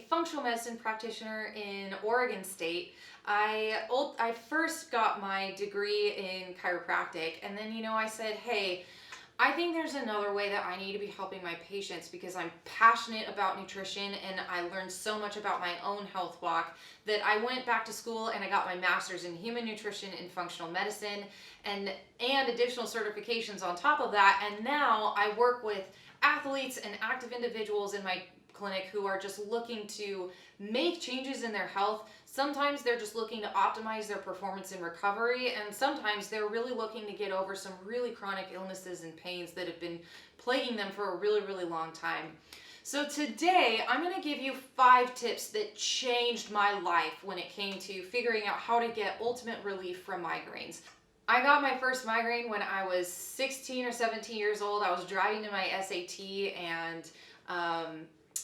a functional medicine practitioner in Oregon State. I first got my degree in chiropractic, and then I said, hey, I think there's another way that I need to be helping my patients because I'm passionate about nutrition and I learned so much about my own health walk that I went back to school and I got my master's in human nutrition and functional medicine and additional certifications on top of that. And now I work with athletes and active individuals in my clinic who are just looking to make changes in their health. Sometimes they're just looking to optimize their performance in recovery, and sometimes they're really looking to get over some really chronic illnesses and pains that have been plaguing them for a really, really long time. So today, I'm going to give you 5 tips that changed my life when it came to figuring out how to get ultimate relief from migraines. I got my first migraine when I was 16 or 17 years old. I was driving to my SAT and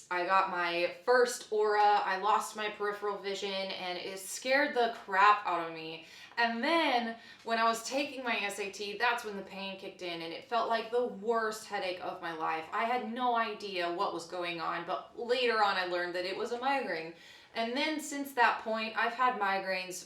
I got my first aura. I lost my peripheral vision and it scared the crap out of me. And then when I was taking my SAT, that's when the pain kicked in and it felt like the worst headache of my life. I had no idea what was going on, but later on I learned that it was a migraine. And then since that point, I've had migraines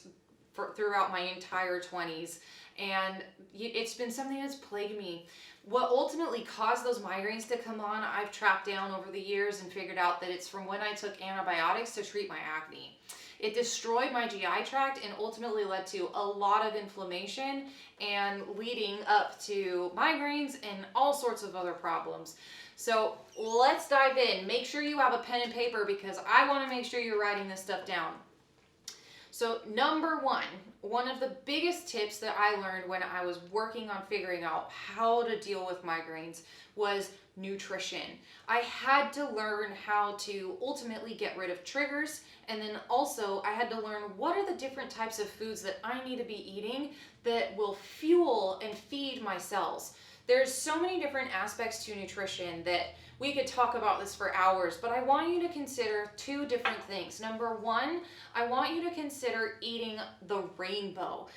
throughout my entire 20s. And it's been something that's plagued me. What ultimately caused those migraines to come on, I've tracked down over the years and figured out that it's from when I took antibiotics to treat my acne. It destroyed my GI tract and ultimately led to a lot of inflammation and leading up to migraines and all sorts of other problems. So let's dive in. Make sure you have a pen and paper because I want to make sure you're writing this stuff down. So number one of the biggest tips that I learned when I was working on figuring out how to deal with migraines was nutrition. I had to learn how to ultimately get rid of triggers, and then also I had to learn what are the different types of foods that I need to be eating that will fuel and feed my cells. There's so many different aspects to nutrition that we could talk about this for hours, but I want you to consider 2 different things. Number 1, I want you to consider eating the rainbow.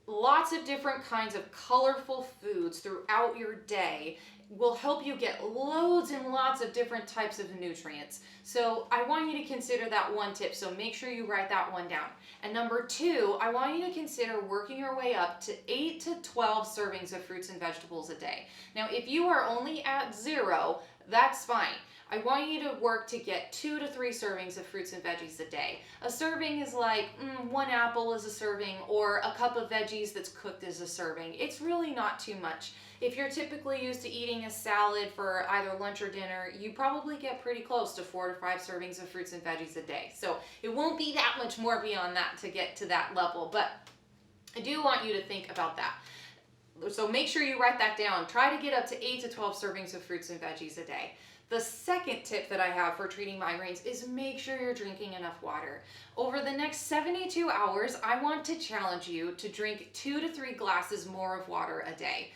Lots of different kinds of colorful foods throughout your day will help you get loads and lots of different types of nutrients. So I want you to consider that one tip, so make sure you write that one down. And number 2, I want you to consider working your way up to 8 to 12 servings of fruits and vegetables a day. Now, if you are only at 0, that's fine. I want you to work to get 2 to 3 servings of fruits and veggies a day. A serving is like 1 apple is a serving, or a cup of veggies that's cooked is a serving. It's really not too much. If you're typically used to eating a salad for either lunch or dinner, you probably get pretty close to 4 to 5 servings of fruits and veggies a day. So it won't be that much more beyond that to get to that level, but I do want you to think about that. So make sure you write that down. Try to get up to 8 to 12 servings of fruits and veggies a day. The second tip that I have for treating migraines is make sure you're drinking enough water. Over the next 72 hours, I want to challenge you to drink 2 to 3 glasses more of water a day.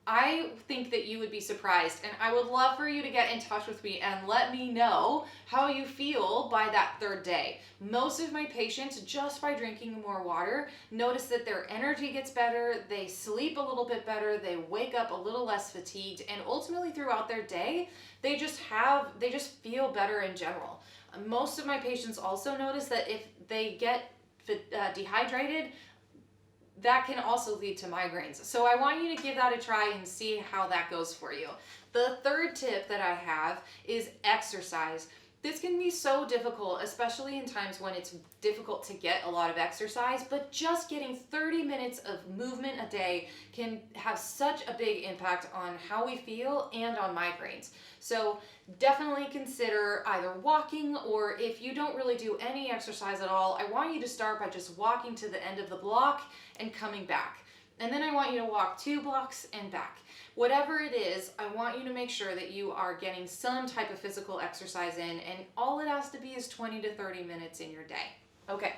I think that you would be surprised, and I would love for you to get in touch with me and let me know how you feel by that 3rd day. Most of my patients, just by drinking more water, notice that their energy gets better, they sleep a little bit better, they wake up a little less fatigued, and ultimately throughout their day, they just feel better in general. Most of my patients also notice that if they get dehydrated, that can also lead to migraines. So I want you to give that a try and see how that goes for you. The 3rd tip that I have is exercise. This can be so difficult, especially in times when it's difficult to get a lot of exercise, but just getting 30 minutes of movement a day can have such a big impact on how we feel and on migraines. So definitely consider either walking, or if you don't really do any exercise at all, I want you to start by just walking to the end of the block and coming back. And then I want you to walk 2 blocks and back. Whatever it is, I want you to make sure that you are getting some type of physical exercise in, and all it has to be is 20 to 30 minutes in your day. Okay,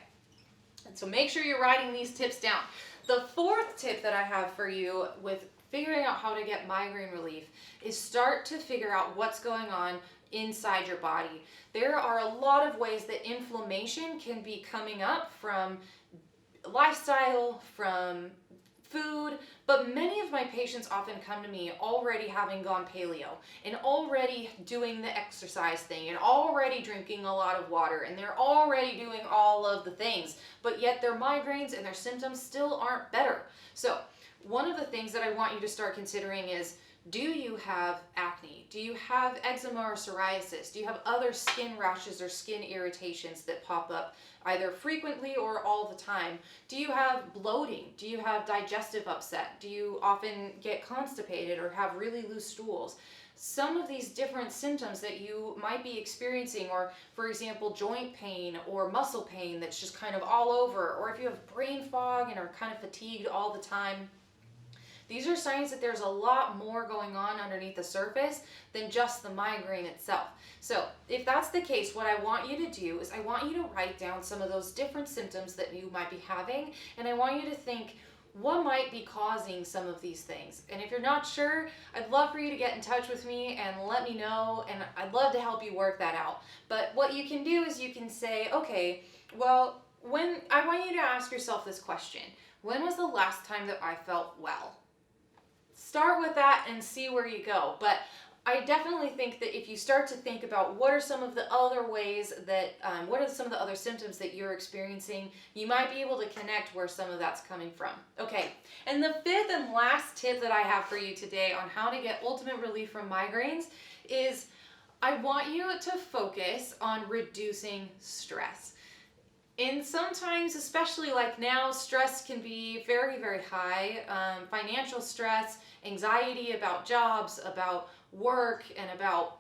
and so make sure you're writing these tips down. The 4th tip that I have for you with figuring out how to get migraine relief is start to figure out what's going on inside your body. There are a lot of ways that inflammation can be coming up from lifestyle, from food, but many of my patients often come to me already having gone paleo and already doing the exercise thing and already drinking a lot of water, and they're already doing all of the things, but yet their migraines and their symptoms still aren't better. So one of the things that I want you to start considering is, do you have acne? Do you have eczema or psoriasis? Do you have other skin rashes or skin irritations that pop up either frequently or all the time? Do you have bloating? Do you have digestive upset? Do you often get constipated or have really loose stools? Some of these different symptoms that you might be experiencing, or for example, joint pain or muscle pain that's just kind of all over, or if you have brain fog and are kind of fatigued all the time, these are signs that there's a lot more going on underneath the surface than just the migraine itself. So if that's the case, what I want you to do is I want you to write down some of those different symptoms that you might be having, and I want you to think, what might be causing some of these things? And if you're not sure, I'd love for you to get in touch with me and let me know, and I'd love to help you work that out. But what you can do is you can say, okay, well, I want you to ask yourself this question: when was the last time that I felt well? Start with that and see where you go. But I definitely think that if you start to think about what are some of the other ways that, what are some of the other symptoms that you're experiencing, you might be able to connect where some of that's coming from. Okay, and the fifth and last tip that I have for you today on how to get ultimate relief from migraines is I want you to focus on reducing stress. And sometimes, especially like now, stress can be very, very high. Financial stress, anxiety about jobs, about work, and about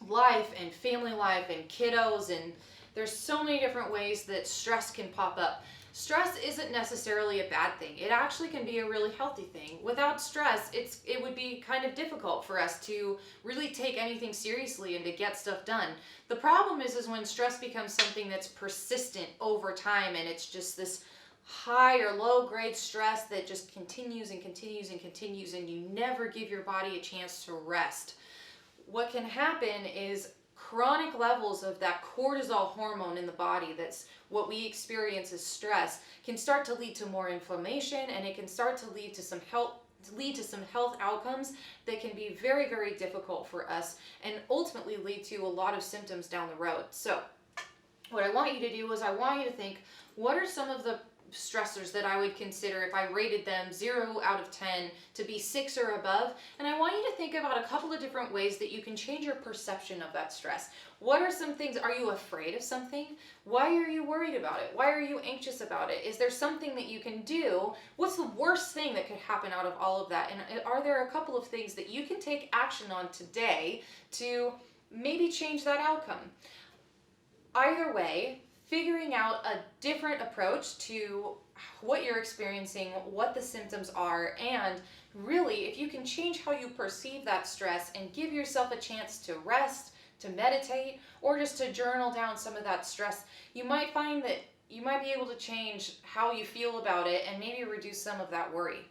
life and family life and kiddos. And there's so many different ways that stress can pop up. Stress isn't necessarily a bad thing. It actually can be a really healthy thing. Without stress, it would be kind of difficult for us to really take anything seriously and to get stuff done. The problem is when stress becomes something that's persistent over time, and it's just this high or low grade stress that just continues and continues and continues, and you never give your body a chance to rest. What can happen is chronic levels of that cortisol hormone in the body, that's what we experience as stress, can start to lead to more inflammation, and it can start to lead to some health outcomes that can be very, very difficult for us and ultimately lead to a lot of symptoms down the road. So what I want you to do is I want you to think, what are some of the stressors that I would consider if I rated them 0 out of 10 to be 6 or above? And I want you to think about a couple of different ways that you can change your perception of that stress. What are some things? Are you afraid of something? Why are you worried about it? Why are you anxious about it? Is there something that you can do? What's the worst thing that could happen out of all of that? And are there a couple of things that you can take action on today to maybe change that outcome? Either way, figuring out a different approach to what you're experiencing, what the symptoms are, and really, if you can change how you perceive that stress and give yourself a chance to rest, to meditate, or just to journal down some of that stress, you might find that you might be able to change how you feel about it and maybe reduce some of that worry.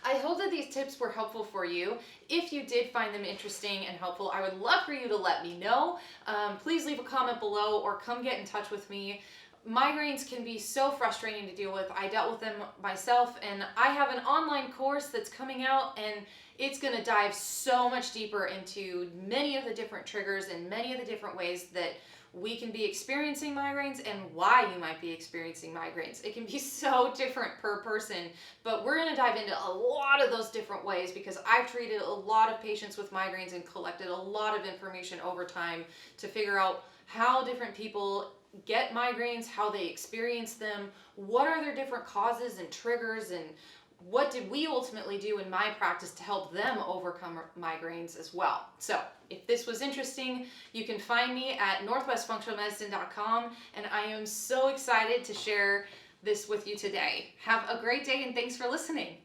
I hope that these tips were helpful for you. If you did find them interesting and helpful, I would love for you to let me know. Please leave a comment below or come get in touch with me. Migraines can be so frustrating to deal with. I dealt with them myself, and I have an online course that's coming out, and it's going to dive so much deeper into many of the different triggers and many of the different ways that we can be experiencing migraines and why you might be experiencing migraines. It can be so different per person, but we're going to dive into a lot of those different ways because I've treated a lot of patients with migraines and collected a lot of information over time to figure out how different people get migraines, how they experience them, what are their different causes and triggers, and what did we ultimately do in my practice to help them overcome migraines as well. So if this was interesting, you can find me at northwestfunctionalmedicine.com, and I am so excited to share this with you today. Have a great day, and thanks for listening.